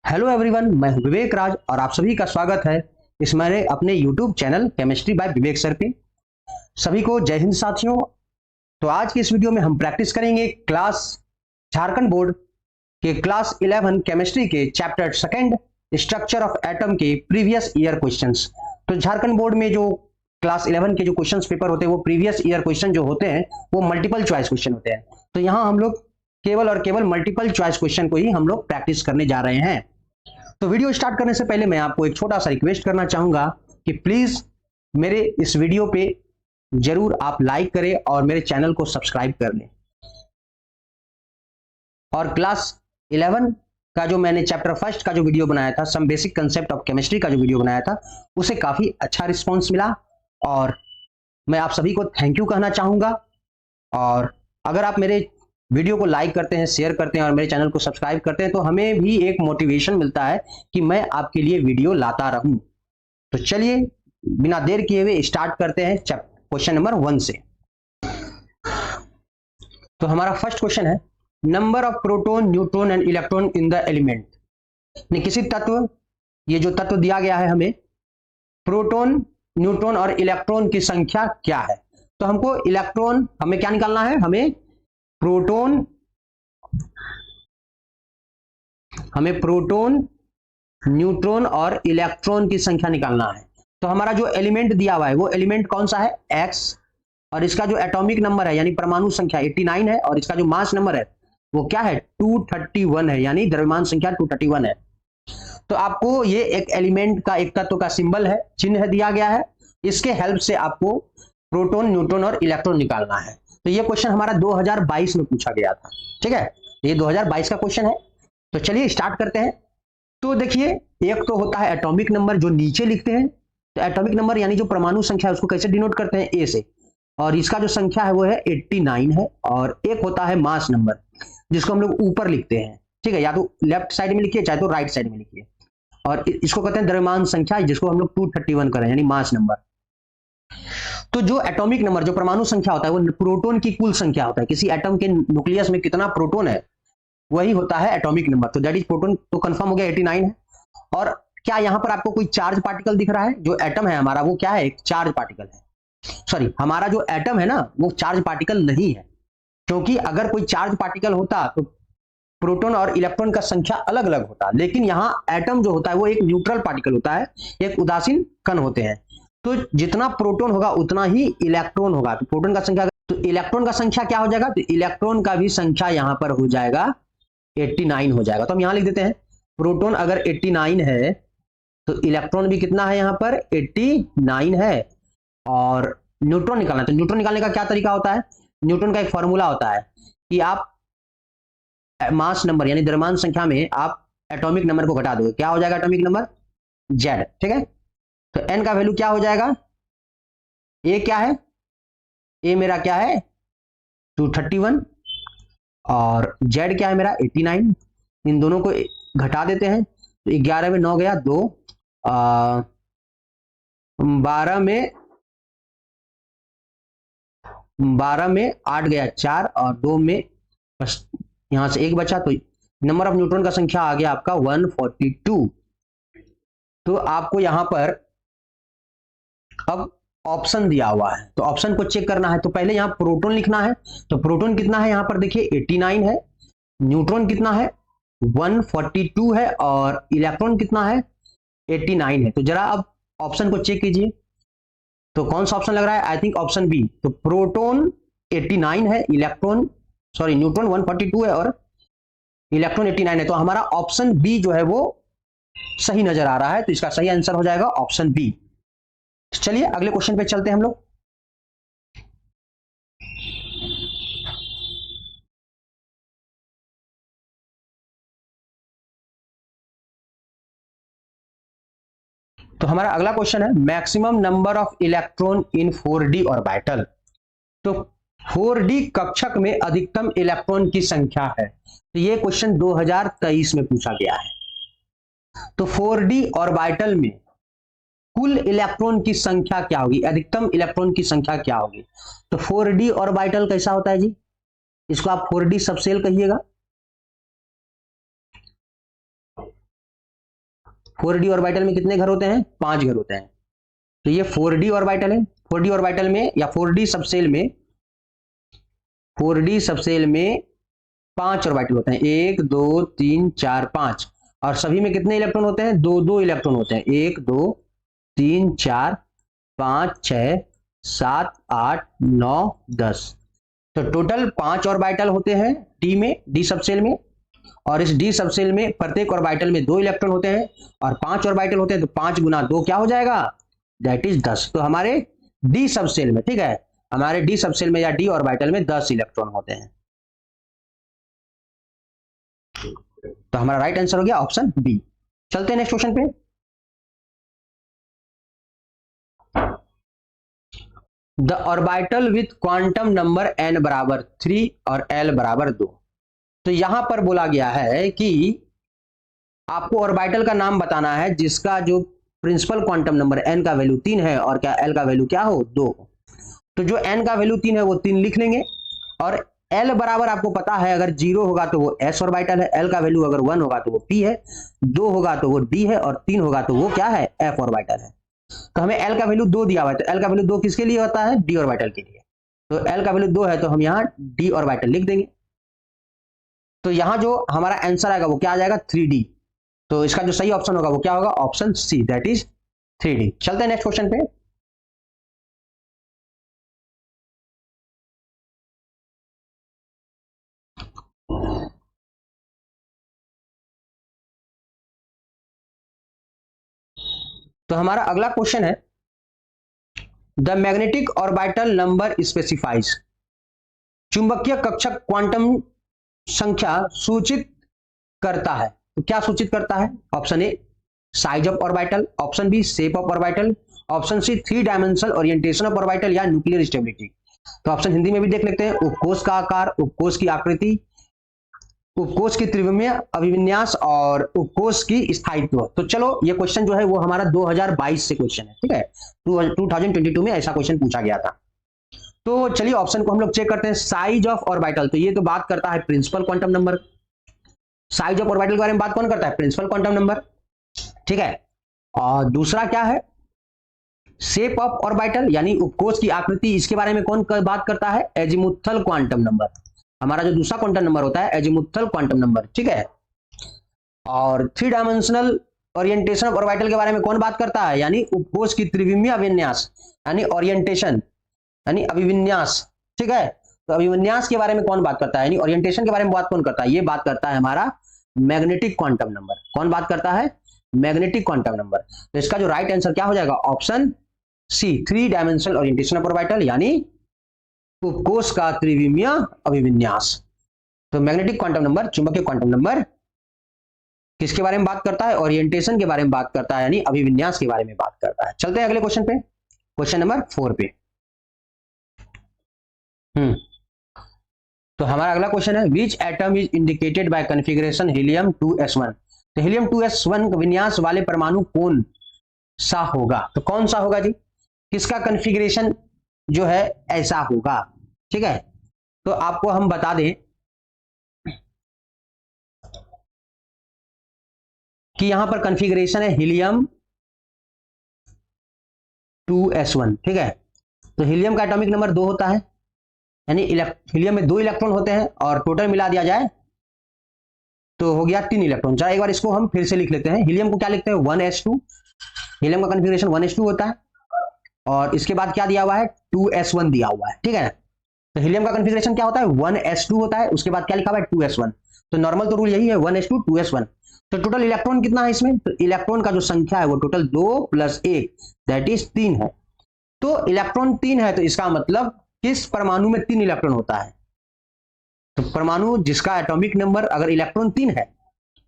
Hello everyone, मैं हूं विवेक राज और आप सभी का स्वागत है इस मेरे अपने यूट्यूब चैनल केमिस्ट्री बाय विवेक सर पे। सभी को जय हिंद साथियों। तो आज की इस वीडियो में हम प्रैक्टिस करेंगे क्लास झारखंड बोर्ड के क्लास 11 केमिस्ट्री के chapter second structure of atom के प्रीवियस ईयर क्वेश्चंस। तो झारखंड बोर्ड में जो क्लास 11 के जो क्वेश्चन पेपर होते हैं वो प्रीवियस ईयर क्वेश्चन जो होते हैं वो मल्टीपल चॉइस क्वेश्चन होते हैं। तो यहाँ हम लोग केवल और केवल मल्टीपल चॉइस क्वेश्चन को ही हम लोग प्रैक्टिस करने जा रहे हैं। तो वीडियो स्टार्ट करने से पहले मैं आपको एक छोटा सा रिक्वेस्ट करना चाहूंगा कि प्लीज मेरे इस वीडियो पे जरूर आप लाइक करें और मेरे चैनल को सब्सक्राइब कर लें। और क्लास 11 का जो मैंने चैप्टर फर्स्ट का जो वीडियो बनाया था, some basic concept of chemistry का जो वीडियो बनाया था, उसे काफी अच्छा रिस्पॉन्स मिला और मैं आप सभी को थैंक यू कहना चाहूंगा। और अगर आप मेरे वीडियो को लाइक करते हैं, शेयर करते हैं और मेरे चैनल को सब्सक्राइब करते हैं तो हमें भी एक मोटिवेशन मिलता है कि मैं आपके लिए वीडियो लाता रहूं। तो चलिए बिना देर किए हुए स्टार्ट करते हैं क्वेश्चन नंबर 1 से। तो हमारा फर्स्ट क्वेश्चन है, number of proton, neutron and electron in the element. किसी तत्व, ये जो तत्व दिया गया है हमें, प्रोटॉन, न्यूट्रॉन और इलेक्ट्रॉन की संख्या क्या है। तो हमको इलेक्ट्रॉन, हमें क्या निकालना है, हमें प्रोटॉन, न्यूट्रॉन और इलेक्ट्रॉन की संख्या निकालना है। तो हमारा जो एलिमेंट दिया हुआ है वो एलिमेंट कौन सा है, X, और इसका जो एटॉमिक नंबर है यानी परमाणु संख्या 89 है और इसका जो मास नंबर है वो क्या है, 231 है, यानी द्रव्यमान संख्या 231 है। तो आपको ये एक एलिमेंट का, एक तत्व का सिंबल है, चिन्ह दिया गया है, इसके हेल्प से आपको प्रोटॉन, न्यूट्रॉन और इलेक्ट्रॉन निकालना है। तो ये क्वेश्चन हमारा 2022 में पूछा गया था, ठीक है, ये 2022 का क्वेश्चन है। तो चलिए स्टार्ट करते हैं। तो देखिए, एक तो होता है एटॉमिक नंबर जो नीचे लिखते हैं। तो एटॉमिक नंबर यानी जो परमाणु संख्या है उसको कैसे डिनोट करते हैं, ए से, और इसका जो संख्या है वो है 89 है। और एक होता है मास नंबर जिसको हम लोग ऊपर लिखते हैं, ठीक है, या तो लेफ्ट साइड में लिखिए चाहे तो राइट साइड में लिखिए, और इसको कहते हैं द्रव्यमान संख्या जिसको हम लोग 231 करें यानी मास नंबर। तो जो एटॉमिक नंबर, जो परमाणु संख्या होता है वो प्रोटॉन की कुल संख्या होता है, किसी एटम के न्यूक्लियस में कितना प्रोटॉन है वही होता है एटॉमिक नंबर। तो दैट इज प्रोटॉन, तो कंफर्म हो गया 89 है। और क्या यहां पर आपको कोई चार्ज पार्टिकल दिख रहा है, जो एटम है हमारा वो क्या है, एक चार्ज पार्टिकल है। सॉरी, हमारा जो एटम है ना वो चार्ज पार्टिकल नहीं है, क्योंकि अगर कोई चार्ज पार्टिकल होता तो प्रोटॉन और इलेक्ट्रॉन का संख्या अलग अलग होता, लेकिन यहाँ एटम जो होता है वो एक न्यूट्रल पार्टिकल होता है, एक उदासीन कण होते हैं। तो जितना प्रोटॉन होगा उतना ही इलेक्ट्रॉन होगा। तो प्रोटॉन का संख्या, तो इलेक्ट्रॉन का संख्या क्या हो जाएगा, तो इलेक्ट्रॉन का भी संख्या यहां पर हो जाएगा 89 हो जाएगा। तो हम यहां लिख देते हैं, प्रोटॉन अगर 89 है तो इलेक्ट्रॉन भी कितना है, यहां पर 89 है। और न्यूट्रॉन निकालना है, तो न्यूट्रॉन निकालने का क्या तरीका होता है, न्यूट्रॉन का एक फॉर्मूला होता है कि आप मास नंबर यानी द्रव्यमान संख्या में आप एटॉमिक नंबर को घटा दोगे, क्या हो जाएगा एटॉमिक नंबर, Z, ठीक है। तो n का वैल्यू क्या हो जाएगा, a क्या है, a मेरा क्या है 231 और z क्या है मेरा 89। इन दोनों को घटा देते हैं, तो 11 में 9 गया 2, 12 में 8 गया 4 और 2 में बस यहां से 1 बचा। तो नंबर ऑफ न्यूट्रॉन का संख्या आ गया आपका 142। तो आपको यहां पर अब ऑप्शन दिया हुआ है, तो ऑप्शन को चेक करना है। तो पहले यहां प्रोटॉन लिखना है, तो प्रोटॉन कितना है, यहां पर देखिए 89 है, न्यूट्रॉन कितना है 142 है और इलेक्ट्रॉन कितना है 89 है। तो जरा अब ऑप्शन को चेक कीजिए, तो कौन सा ऑप्शन लग रहा है, आई थिंक ऑप्शन बी। तो प्रोटॉन 89 है, न्यूट्रॉन 142 है और इलेक्ट्रॉन 89 है। तो हमारा ऑप्शन बी जो है वो सही नजर आ रहा है, तो इसका सही आंसर हो जाएगा ऑप्शन बी। चलिए अगले क्वेश्चन पे चलते हैं हम लोग। तो हमारा अगला क्वेश्चन है, maximum number of electron in 4d orbital. तो 4d कक्षक में अधिकतम इलेक्ट्रॉन की संख्या है। तो ये क्वेश्चन 2023 में पूछा गया है। तो 4d ऑर्बिटल में कुल इलेक्ट्रॉन की संख्या क्या होगी, अधिकतम इलेक्ट्रॉन की संख्या क्या होगी। तो 4d ऑर्बिटल कैसा होता है जी, इसको आप 4d सबसेल कहिएगा। 4d ऑर्बिटल में कितने घर होते हैं? 5 घर होते हैं। तो ये 4d ऑर्बिटल है। 4d ऑर्बिटल में या 4d सबसेल में 5 ऑर्बिटल होते हैं। 1 2 3 4 5। और सभी में कितने इलेक्ट्रॉन होते हैं? 2 इलेक्ट्रॉन होते हैं। 1 2 3 4 5 6 7 8 9 10। तो टोटल 5 ऑर्बिटल होते हैं डी सबसेल में। और इस डी सबसेल में प्रत्येक ऑर्बिटल में 2 इलेक्ट्रॉन होते हैं और 5 ऑर्बिटल होते हैं। तो 5 गुना 2 क्या हो जाएगा? That is 10। तो हमारे डी सबसेल में, ठीक है, हमारे डी सबसेल में या डी ऑर्बिटल में 10 इलेक्ट्रॉन होते हैं। तो हमारा राइट आंसर हो गया ऑप्शन बी। चलते हैं नेक्स्ट क्वेश्चन पे। The orbital with quantum number n बराबर 3 और l बराबर 2। तो यहां पर बोला गया है कि आपको ऑर्बिटल का नाम बताना है जिसका जो प्रिंसिपल क्वांटम नंबर n का वैल्यू 3 है और क्या l का वैल्यू क्या हो? 2। तो जो n का वैल्यू 3 है वो 3 लिख लेंगे। और l बराबर आपको पता है अगर 0 होगा तो वो s ऑर्बिटल है, l का वैल्यू अगर 1 होगा तो वो p है, 2 होगा तो वो d है और 3 होगा तो वो क्या है? f ऑर्बिटल है। तो हमें l का वैल्यू 2 दिया हुआ है। तो l का वैल्यू 2 किसके लिए होता है? d ऑर्बिटल के लिए। तो l का वैल्यू 2 है तो हम यहाँ d ऑर्बिटल लिख देंगे। तो यहां जो हमारा आंसर आएगा वो क्या आ जाएगा? 3d। तो इसका जो सही ऑप्शन होगा वो क्या होगा? Option C, that is 3d। चलते हैं नेक्स्ट क्वेश्चन पे। तो हमारा अगला क्वेश्चन है the magnetic orbital number specifies. चुंबकीय कक्षक क्वांटम संख्या सूचित करता है। तो क्या सूचित करता है? Option A size of orbital, option B shape of orbital, option C 3 dimensional orientation of orbital या न्यूक्लियर स्टेबिलिटी। तो ऑप्शन हिंदी में भी देख लेते हैं। उपकोष का आकार, उपकोष की आकृति, उपकोष की त्रिविमीय अभिविन्यास और उपकोष की स्थायित्व। तो चलो ये क्वेश्चन जो है वो हमारा 2022 से क्वेश्चन है, ठीक है। 2022 में ऐसा क्वेश्चन पूछा गया था। तो चलिए ऑप्शन को हम लोग चेक करते हैं। साइज ऑफ ऑर्बिटल, तो ये तो बात करता है principal quantum number. Size of orbital के बारे में बात कौन करता है? प्रिंसिपल क्वांटम नंबर, ठीक है। और दूसरा क्या है? शेप ऑफ ऑर्बिटल यानी उपकोष की आकृति, इसके बारे में कौन बात करता है? Azimuthal quantum number. हमारा जो दूसरा क्वांटम नंबर होता है एजीमुथल क्वांटम नंबर, ठीक है। और 3 डायमेंशनल ओरिएंटेशन ऑफ ऑर्बिटल के बारे में कौन बात करता है? यानी उपकोष की त्रिविमीय अभिविन्यास यानी ओरिएंटेशन यानी अभिविन्यास, ठीक है। तो अभिविन्यास के बारे में कौन बात करता है यानी ओरिएंटेशन के बारे में बात कौन करता है? ये बात करता है हमारा मैग्नेटिक क्वांटम नंबर। कौन बात करता है? Magnetic quantum number. तो इसका जो राइट आंसर क्या हो जाएगा? Option C 3 dimensional orientation of orbital यानी उपकोष का त्रिविमीय अभिविन्यास। तो मैग्नेटिक क्वांटम नंबर, चुंबकीय क्वांटम नंबर किसके बारे में बात करता है? ओरिएंटेशन के बारे में बात करता है यानी अभिविन्यास के बारे में बात करता है। चलते हैं अगले क्वेश्चन पे, क्वेश्चन नंबर 4 पे। तो हमारा अगला क्वेश्चन है which atom is indicated by configuration helium 2s1। तो हीलियम 2s1 विन्यास वाले परमाणु कौन सा होगा? तो कौन सा होगा जी? किसका कॉन्फ़िगरेशन जो है ऐसा होगा, ठीक है। तो आपको हम बता दें कि यहां पर कॉन्फ़िगरेशन है हीलियम 2s1, ठीक है। तो हीलियम का एटॉमिक नंबर 2 होता है यानी हीलियम में 2 इलेक्ट्रॉन होते हैं और टोटल मिला दिया जाए तो हो गया 3 इलेक्ट्रॉन। चलो एक बार इसको हम फिर से लिख लेते हैं। हीलियम को क्या लिखते हैं? 1s2। हीलियम का कॉन्फ़िगरेशन 1s2 होता है और इसके बाद क्या दिया हुआ है? 2s1 दिया हुआ है, ठीक है। तो हीलियम का कॉन्फ़िगरेशन क्या होता है? 1s2 होता है, उसके बाद क्या लिखा हुआ है? 2s1। तो नॉर्मल तो रूल यही है 1s2 2s1। तो टोटल इलेक्ट्रॉन कितना है इसमें? तो इलेक्ट्रॉन का जो संख्या है वो टोटल 2 + 1 दैट इज 3 है। तो इलेक्ट्रॉन 3 है तो इसका मतलब किस परमाणु में 3 इलेक्ट्रॉन होता है? तो परमाणु जिसका एटॉमिक नंबर अगर इलेक्ट्रॉन 3 है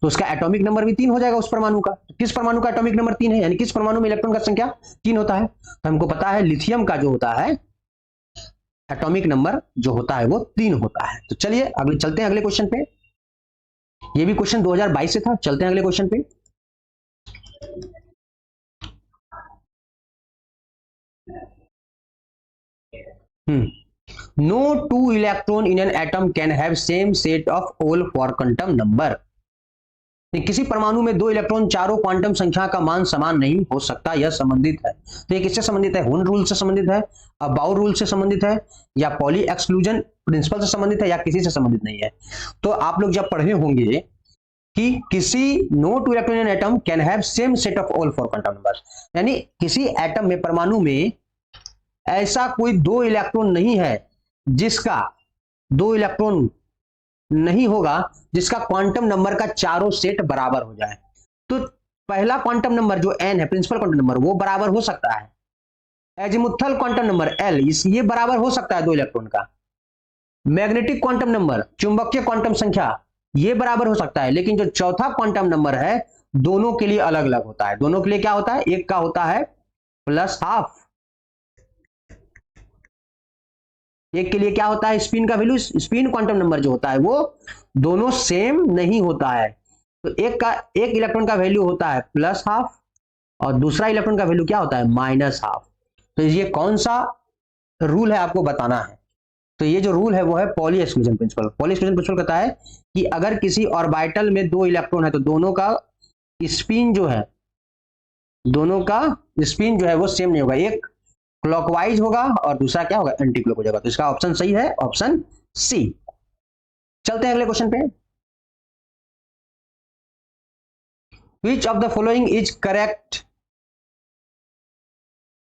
तो उसका एटॉमिक नंबर भी 3 हो जाएगा उस परमाणु का। तो किस परमाणु का एटॉमिक नंबर 3 है यानी किस परमाणु में इलेक्ट्रॉन का संख्या 3 होता है? तो हमको पता है लिथियम का जो होता है एटॉमिक नंबर जो होता है वो 3 होता है। तो चलिए अगले चलते हैं अगले क्वेश्चन पे। ये भी क्वेश्चन 2022 से था। चलते हैं अगले क्वेश्चन पे। No two electron in an atom can have same set of hole for quantum number। किसी परमाणु में 2 इलेक्ट्रॉन चारों क्वांटम संख्या का मान समान नहीं हो सकता, यह संबंधित है। तो ये किससे संबंधित है? हुन रूल से संबंधित है, अबाउ रूल से संबंधित है, या पॉली एक्सक्लूजन प्रिंसिपल से संबंधित है, या किसी से संबंधित नहीं है। तो आप लोग जब पढ़े होंगे कि किसी no two electron in atom can have same set of all 4 quantum numbers, यानी किसी एटम में, परमाणु में ऐसा कोई 2 इलेक्ट्रॉन नहीं है जिसका 2 इलेक्ट्रॉन नहीं होगा जिसका क्वांटम नंबर का चारों सेट बराबर हो जाए। तो पहला क्वांटम नंबर जो n है, प्रिंसिपल क्वांटम नंबर, वो बराबर हो सकता है। एजिमुथल क्वांटम नंबर l, ये बराबर हो सकता है 2 इलेक्ट्रॉन का। मैग्नेटिक क्वांटम नंबर, चुंबकीय क्वांटम संख्या, ये बराबर हो सकता है। लेकिन जो चौथा क्वांटम नंबर है, दोनों के लिए अलग अलग होता है। दोनों के लिए क्या होता है? एक का होता है +½ एक के लिए क्या होता है? स्पिन का वैल्यू, स्पिन क्वांटम नंबर जो होता है वो दोनों सेम नहीं होता है। तो एक इलेक्ट्रॉन का वैल्यू होता है +½ और दूसरा इलेक्ट्रॉन का वैल्यू क्या होता है? -½ तो ये कौन सा रूल है आपको बताना है। तो ये जो रूल है वो है poly exclusion principle. Poly exclusion principle कहता है कि अगर किसी ऑर्बिटल में 2 इलेक्ट्रॉन है तो दोनों का स्पिन जो है, वो सेम नहीं होगा। एक क्लॉकवाइज होगा और दूसरा क्या होगा? एंटी क्लॉक हो जाएगा। तो इसका ऑप्शन सही है, ऑप्शन सी। चलते हैं अगले क्वेश्चन पे। Which of the following is correct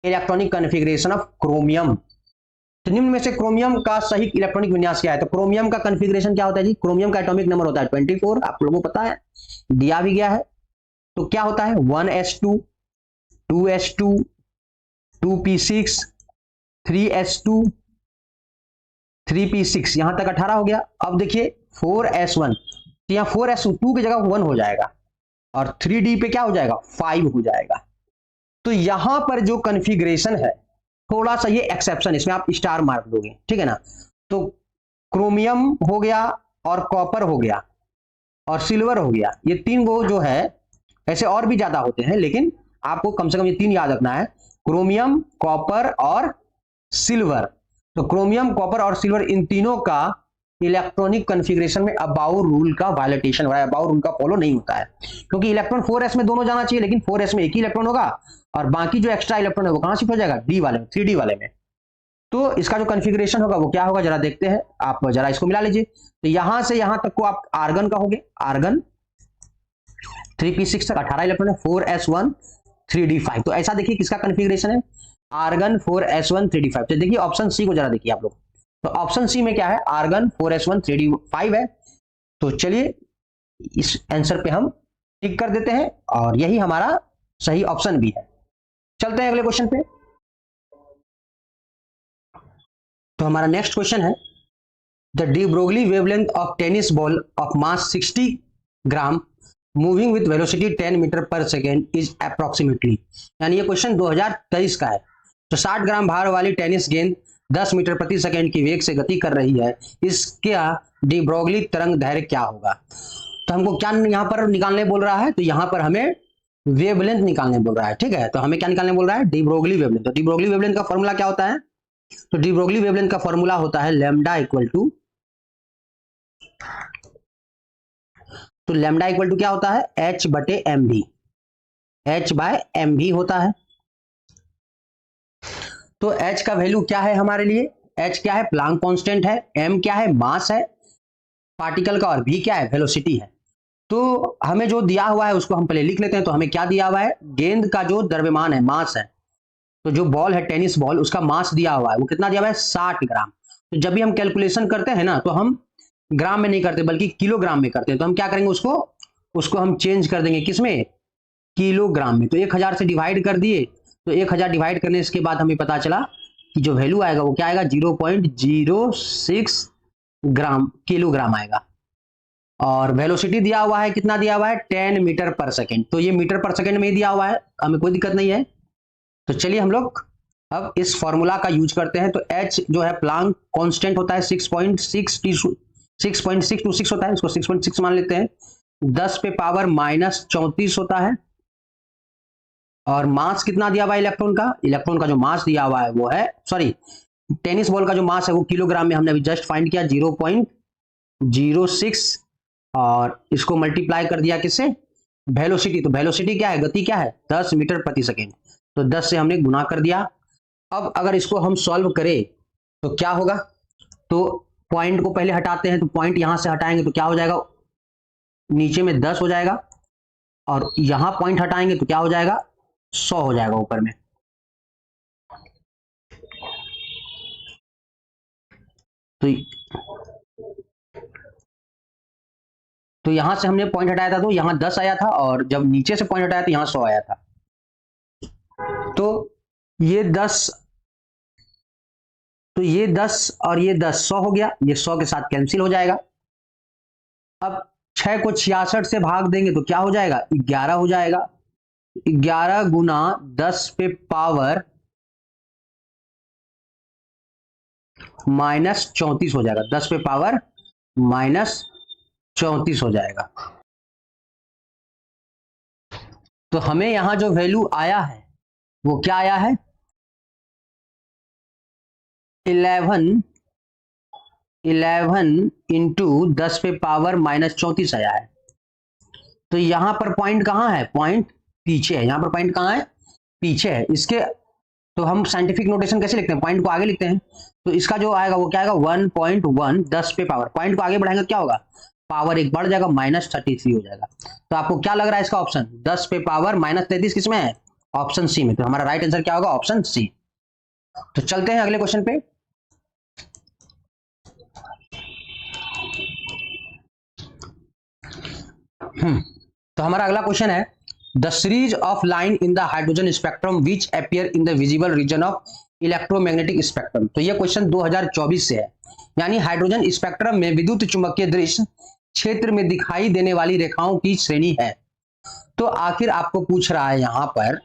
electronic configuration of chromium? तो निम्न में से क्रोमियम का सही इलेक्ट्रॉनिक विन्यास क्या है? तो क्रोमियम का कॉन्फ़िगरेशन क्या होता है जी? क्रोमियम का एटॉमिक नंबर होता है 24, आप लोगों को पता है, दिया भी गया है। तो क्या होता है? 1s2, 2s2, 2p6, 3s2, 3p6, यहां तक 18 हो गया। अब देखिए 4s1, तो यहां 4s2 की जगह 1 हो जाएगा और 3d पे क्या हो जाएगा? 5 हो जाएगा। तो यहां पर जो कॉन्फ़िगरेशन है, थोड़ा सा ये एक्सेप्शन, इसमें आप स्टार मार्क दोगे, ठीक है ना। तो क्रोमियम हो गया और कॉपर हो गया और सिल्वर हो गया, ये 3 वो जो है, ऐसे और भी ज्यादा होते हैं लेकिन आपको कम से कम ये 3 याद रखना है, क्रोमियम, कॉपर और सिल्वर। तो क्रोमियम, कॉपर और सिल्वर, इन तीनों का इलेक्ट्रॉनिक कॉन्फ़िगरेशन में अबाउ रूल का वायलेशन हो रहा है, अबाउ रूल का फॉलो नहीं होता है। क्योंकि इलेक्ट्रॉन 4s में दोनों जाना चाहिए, लेकिन 4s में एक ही इलेक्ट्रॉन होगा और बाकी जो एक्स्ट्रा इलेक्ट्रॉन है वो कहां शिफ्ट हो जाएगा? डी वाले में, 3d वाले में। तो इसका जो कॉन्फ़िगरेशन होगा वो क्या होगा, जरा देखते हैं। आप जरा इसको मिला लीजिए। तो यहां से यहां तक को आप आर्गन कहोगे, आर्गन 3p6 तक 18 इलेक्ट्रॉन है, 4s1 3d5। तो ऐसा देखिए किसका कॉन्फ़िगरेशन है? Argon 4s1 3d5। तो देखिए ऑप्शन सी को जरा देखिए आप लोग। तो ऑप्शन सी में क्या है? आर्गन 4s1 3d5 है। तो चलिए इस आंसर पे हम टिक कर देते हैं और यही हमारा सही ऑप्शन भी है। चलते हैं अगले क्वेश्चन पे। तो हमारा नेक्स्ट क्वेश्चन है, the de Broglie wavelength of tennis ball of mass 60 gram moving with velocity 10 metre per second is approximately, यानी ये क्वेश्चन 2023 का है। तो 60 ग्राम भार वाली टेनिस गेंद 10 मीटर प्रति सेकेंड की वेग से गति कर रही है, इसका डी ब्रोगली तरंग दैर्घ्य क्या होगा? तो हमको क्या यहां पर निकालने बोल रहा है? तो यहां पर हमें वेवलेंथ निकालने बोल रहा है, ठीक है। तो हमें क्या निकालने बोल रहा है? D Broglie wavelength. तो डी ब्रोगली वेवलेंथ का फॉर्मूला क्या होता है? तो डी ब्रोगली वेवलेंथ का फॉर्मूला होता है लैम्डा इक्वल टू, तो लैम्डा इक्वल टू क्या होता है? h/mv, h/mv होता है। तो h का वैल्यू क्या है हमारे लिए? h क्या है? प्लांक कांस्टेंट है, m क्या है? मास है पार्टिकल का, और v क्या है? वेलोसिटी है। तो हमें जो दिया हुआ है उसको हम पहले लिख लेते हैं। तो हमें क्या दिया हुआ है? गेंद का जो द्रव्यमान है, मास है। तो जो बॉल है, टेनिस बॉल, उसका मास दिया हुआ है, वो कितना दिया हुआ है? 60 ग्राम। तो जब भी हम कैलकुलेशन करते हैं ना, तो हम ग्राम में नहीं करते बल्कि किलोग्राम में करते हैं। तो हम क्या करेंगे? उसको हम चेंज कर देंगे, किसमें? किलोग्राम में। तो 1000 से डिवाइड कर दिए, तो 1000 डिवाइड करने के बाद हमें पता चला कि जो वैल्यू आएगा वो क्या आएगा? 0.06 ग्राम, किलोग्राम आएगा। और वेलोसिटी दिया हुआ है, कितना दिया हुआ है? 10 मीटर पर सेकेंड। तो ये मीटर पर सेकेंड में ही दिया हुआ है, हमें कोई दिक्कत नहीं है। तो चलिए हम लोग अब इस फॉर्मूला का यूज करते हैं। तो h जो है प्लांक कांस्टेंट होता है 6.626 होता है, इसको 6.6 मान लेते हैं। 10 पे पावर -34 होता है। और मास कितना दिया हुआ है इलेक्ट्रॉन का? इलेक्ट्रॉन का जो मास दिया हुआ है वो है, सॉरी, टेनिस बॉल का जो मास है वो किलोग्राम में हमने अभी जस्ट फाइंड किया, 0.06 और इसको मल्टीप्लाई कर दिया किससे, वेलोसिटी। तो वेलोसिटी क्या है, गति क्या है, 10 मीटर प्रति सेकेंड। तो 10 से हमने गुना कर दिया। अब अगर इसको हम सॉल्व करें तो क्या होगा, तो पॉइंट को पहले हटाते हैं, तो पॉइंट यहां से हटाएंगे तो क्या हो जाएगा, नीचे में 10 हो जाएगा, और यहां पॉइंट हटाएंगे तो क्या हो जाएगा, 100 हो जाएगा ऊपर में। तो यहां से हमने पॉइंट हटाया था तो यहां 10 आया था, और जब नीचे से पॉइंट हटाया तो यहां 100 आया था। तो ये 10 और ये 10 100 हो गया, ये 100 के साथ कैंसिल हो जाएगा। अब 6 को 66 से भाग देंगे तो क्या हो जाएगा, 11 हो जाएगा। 11 गुना 10 पे पावर -34 हो जाएगा, 10 पे पावर -34 हो जाएगा। तो हमें यहां जो वैल्यू आया है वो क्या आया है, 11 इंटू 10 पे पावर -34 आया है। तो यहां पर पॉइंट कहां है, पॉइंट पीछे है, यहां पर पॉइंट कहां है, पीछे है। इसके तो हम साइंटिफिक नोटेशन कैसे लिखते हैं, पॉइंट को आगे लिखते हैं। तो इसका जो आएगा वो क्या आएगा, 1.1 10 पे पावर, पॉइंट को आगे बढ़ाएंगे क्या होगा, पावर एक बढ़ जाएगा, -33 हो जाएगा। तो आपको क्या लग रहा है इसका ऑप्शन, 10 पे पावर -33 किसमें है, ऑप्शन सी में। तो हमारा राइट आंसर क्या होगा, ऑप्शन सी। तो चलते हैं अगले क्वेश्चन पे। तो हमारा अगला क्वेश्चन है, the series of line in the hydrogen spectrum which appear in the visible region of electromagnetic spectrum. तो यह क्वेश्चन 2024 से है, यानी हाइड्रोजन स्पेक्ट्रम में विद्युत चुंबकीय दृश्य क्षेत्र में दिखाई देने वाली रेखाओं की श्रेणी है। तो आखिर आपको पूछ रहा है यहां पर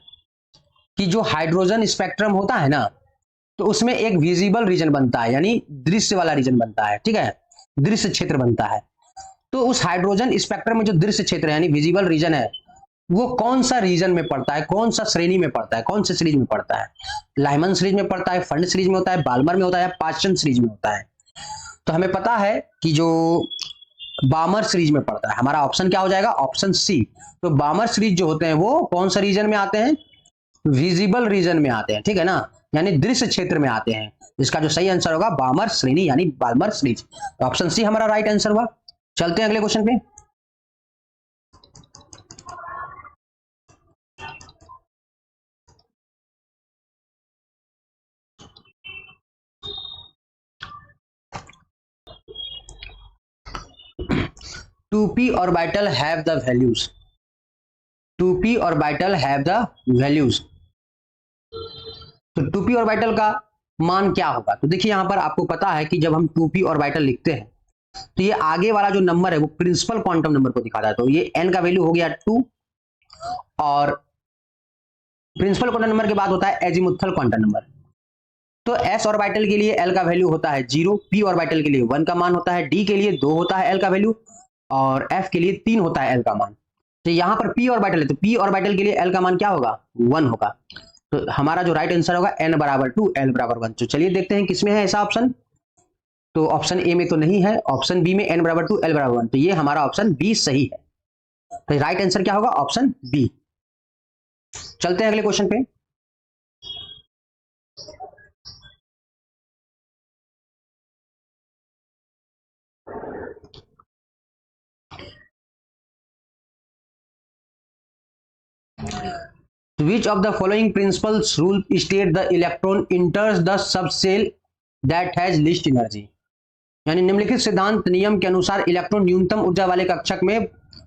कि जो हाइड्रोजन स्पेक्ट्रम होता है ना, तो उसमें एक विजिबल रीजन बनता है, यानी दृश्य वाला रीजन बनता है, ठीक है, दृश्य क्षेत्र बनता है। तो उस हाइड्रोजन स्पेक्ट्रम में जो दृश्य क्षेत्र है यानी विजिबल रीजन है, वो कौन सा रीजन में पड़ता है, कौन सा श्रेणी में पड़ता है, कौन से सीरीज में पड़ता है, लाइमन सीरीज में पड़ता है, फंड सीरीज में होता है, बाल्मर में होता है, पास्चन सीरीज में होता है। तो हमें पता है कि जो बामर सीरीज में पड़ता है, हमारा ऑप्शन क्या हो जाएगा, ऑप्शन सी। तो बामर सीरीज जो होते हैं वो कौन सा रीजन में आते हैं, विजिबल रीजन में आते हैं, ठीक है ना, यानी दृश्य क्षेत्र में आते हैं। इसका जो सही आंसर होगा बामर श्रेणी यानी बाल्मर सीरीज। ऑप्शन सी हमारा राइट आंसर हुआ। चलते हैं अगले क्वेश्चन पे। Two p orbital have the values, 2p orbital have the values. तो 2p ऑर्बिटल का मान क्या होगा, तो देखिए यहां पर आपको पता है कि जब हम 2p ऑर्बिटल लिखते हैं तो ये आगे वाला जो नंबर है वो प्रिंसिपल क्वांटम नंबर को दिखाता है। तो ये n का वैल्यू हो गया 2, और प्रिंसिपल क्वांटम नंबर के बाद होता है एजीमुथल क्वांटम नंबर। तो s ऑर्बिटल के लिए l का वैल्यू होता है 0, p ऑर्बिटल के लिए 1 का मान होता है, d के लिए 2 होता है l का वैल्यू, और f के लिए 3 होता है l का मान। तो यहां पर p ऑर्बिटल है तो p ऑर्बिटल के लिए l का मान क्या होगा, 1 होगा। तो हमारा जो राइट आंसर होगा n बराबर 2 l बराबर 1। तो चलिए देखते हैं किसमें है ऐसा ऑप्शन। तो ऑप्शन ए में तो नहीं है, ऑप्शन बी में n बराबर 2 l बराबर 1। तो ये हमारा ऑप्शन बी सही है। तो राइट आंसर क्या होगा, ऑप्शन बी। चलते हैं अगले क्वेश्चन पे। Which of the following principles rule state the electron enters the subshell that has least energy। यानी निम्नलिखित सिद्धांत नियम के अनुसार इलेक्ट्रॉन न्यूनतम ऊर्जा वाले कक्षक में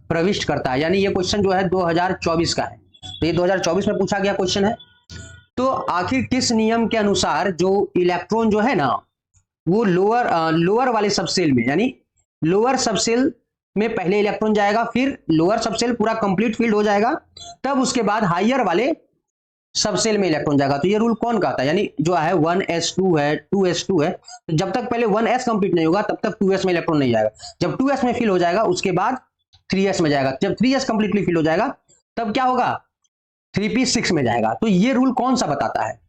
प्रविष्ट करता है। यानी ये क्वेश्चन जो है 2024 का है, तो ये 2024 में पूछा गया क्वेश्चन है। तो आखिर किस नियम के अनुसार जो इलेक्ट्रॉन जो है ना वो लोअर वाले सबसेल में, यानी लोअर सबसेल में पहले इलेक्ट्रॉन जाएगा, फिर लोअर सबसेल पूरा कंप्लीट फील्ड हो जाएगा, तब उसके बाद हायर वाले सबसेल में इलेक्ट्रॉन जाएगा। तो ये रूल कौन कहता है, यानी जो है 1s2 है 2s2 है, तो जब तक पहले 1s कंप्लीट नहीं होगा तब तक 2s में इलेक्ट्रॉन नहीं जाएगा। जब 2s में फिल हो जाएगा उसके बाद 3s में जाएगा, जब 3s कंप्लीटली फिल हो जाएगा तब क्या होगा, 3p6 में जाएगा। तो ये रूल कौन सा बताता है,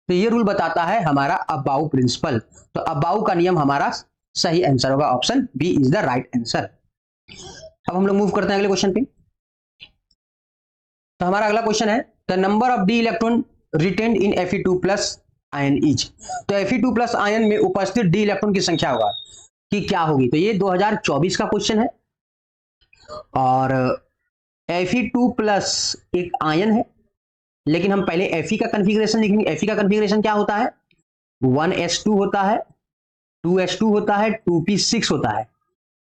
तो ये रूल बताता है हमारा अबाउ प्रिंसिपल। तो अबाउ का नियम हमारा सही आंसर होगा, option B is the right answer. अब हम लोग मूव करते हैं अगले क्वेश्चन पे। तो हमारा अगला क्वेश्चन है the number of D electron retained in Fe2+ ion is. तो Fe2+ आयन में उपस्थित डी इलेक्ट्रॉन की संख्या होगा कि क्या होगी। तो ये 2024 का क्वेश्चन है और Fe2+ एक आयन है, लेकिन हम पहले Fe का कॉन्फ़िगरेशन लिखेंगे। Fe का कॉन्फ़िगरेशन क्या होता है, 1s2 होता है, 2s2 होता है, 2p6 होता है,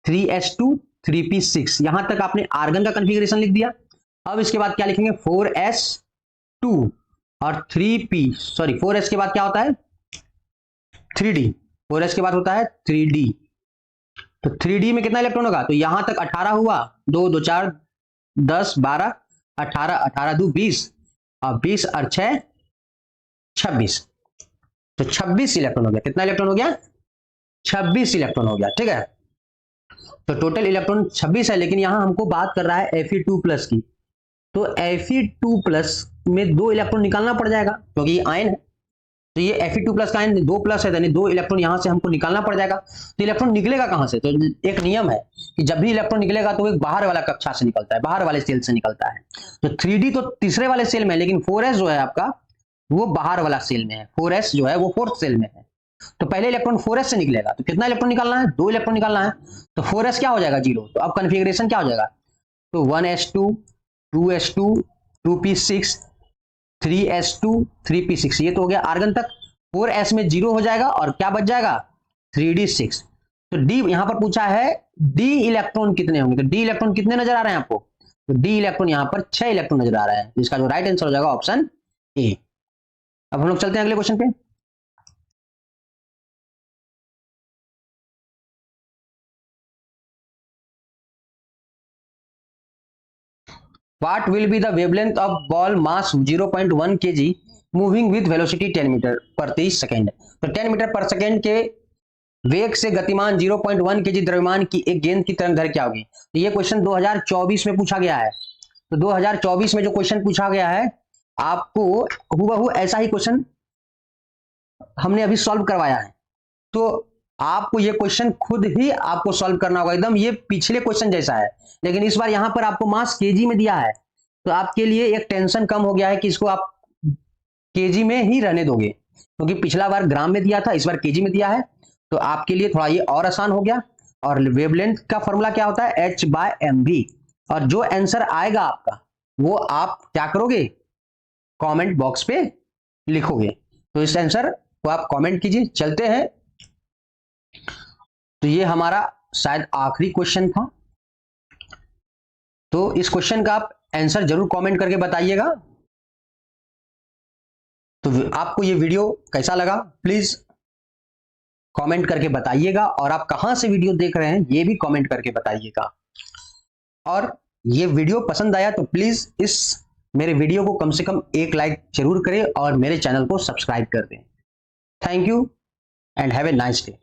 3s2 3p6। यहां तक आपने आर्गन का कॉन्फ़िगरेशन लिख दिया। अब इसके बाद क्या लिखेंगे, 4s2 और 4s के बाद क्या होता है 3d, 4s के बाद होता है 3d। तो 3d में कितना इलेक्ट्रॉन होगा, तो यहां तक 18 हुआ, 2 2 4 10 12 18 18 2 20 और 20 और 6 26। तो 26 इलेक्ट्रॉन हो गया। कितना इलेक्ट्रॉन हो गया, 26 इलेक्ट्रॉन हो गया। ठीक है, तो टोटल इलेक्ट्रॉन 26 है, लेकिन यहां हमको बात कर रहा है Fe2+ की। तो Fe2+ में 2 इलेक्ट्रॉन निकालना पड़ जाएगा क्योंकि ये आयन है। तो ये Fe2+ का आयन 2+ है, यानी 2 इलेक्ट्रॉन यहां से हमको निकालना पड़ जाएगा। तो इलेक्ट्रॉन निकलेगा कहां से, तो एक नियम है कि जब भी इलेक्ट्रॉन निकलेगा तो वो एक बाहर वाला कक्षा से निकलता है, बाहर वाले सेल से निकलता है। तो 3d तो तीसरे वाले सेल में है, लेकिन 4s जो है आपका वो बाहर वाला सेल में है। 4s जो है वो फोर्थ सेल में है। तो पहले इलेक्ट्रॉन 4s से निकलेगा। तो कितना इलेक्ट्रॉन निकालना है, 2 इलेक्ट्रॉन निकालना है। तो 4s क्या हो जाएगा, 0। तो अब कॉन्फ़िगरेशन क्या हो जाएगा, तो 1s2 2s2 2p6 3s2 3p6। ये तो हो गया आर्गन तक। 4s में 0 हो जाएगा और क्या बच जाएगा, 3d6। तो डी यहां पर पूछा है डी इलेक्ट्रॉन कितने होंगे। तो डी इलेक्ट्रॉन कितने नजर आ रहे हैं आपको, तो डी इलेक्ट्रॉन यहां पर 6 इलेक्ट्रॉन नजर आ रहा है, जिसका जो राइट आंसर हो जाएगा ऑप्शन ए। अब हम लोग चलते हैं अगले क्वेश्चन पे। What will be the wavelength of ball mass 0.1 kg moving with velocity 10 metre प्रति सेकेंड। तो 10 मीटर पर सेकेंड के वेग से गतिमान 0.1 kg द्रव्यमान की एक गेंद की तरंग दैर्घ्य क्या होगी। तो ये क्वेश्चन 2024 में पूछा गया है। तो 2024 में जो क्वेश्चन पूछा गया है, आपको हुबहू ऐसा ही क्वेश्चन हमने अभी सॉल्व करवाया है। तो आपको ये क्वेश्चन खुद ही आपको सॉल्व करना होगा, एकदम ये पिछले क्वेश्चन जैसा है, लेकिन इस बार यहां पर आपको मास केजी में दिया है। तो आपके लिए एक टेंशन कम हो गया है कि इसको आप केजी में ही रहने दोगे, क्योंकि पिछला बार ग्राम में दिया था, इस बार केजी में दिया है। तो आपके लिए थोड़ा ये और आसान हो गया। और वेवलेंथ का फॉर्मूला क्या होता है, H/mv। और जो आंसर आएगा आपका वो आप क्या करोगे, कमेंट बॉक्स पे लिखोगे। तो इस आंसर को आप कमेंट कीजिए। चलते हैं, तो ये हमारा शायद आखिरी क्वेश्चन था। तो इस क्वेश्चन का आप आंसर जरूर कमेंट करके बताइएगा। तो आपको ये वीडियो कैसा लगा प्लीज कमेंट करके बताइएगा, और आप कहां से वीडियो देख रहे हैं ये भी कमेंट करके बताइएगा। और ये वीडियो पसंद आया तो प्लीज इस मेरे वीडियो को कम से कम एक लाइक जरूर करें और मेरे चैनल को सब्सक्राइब कर दें। Thank you and have a nice day.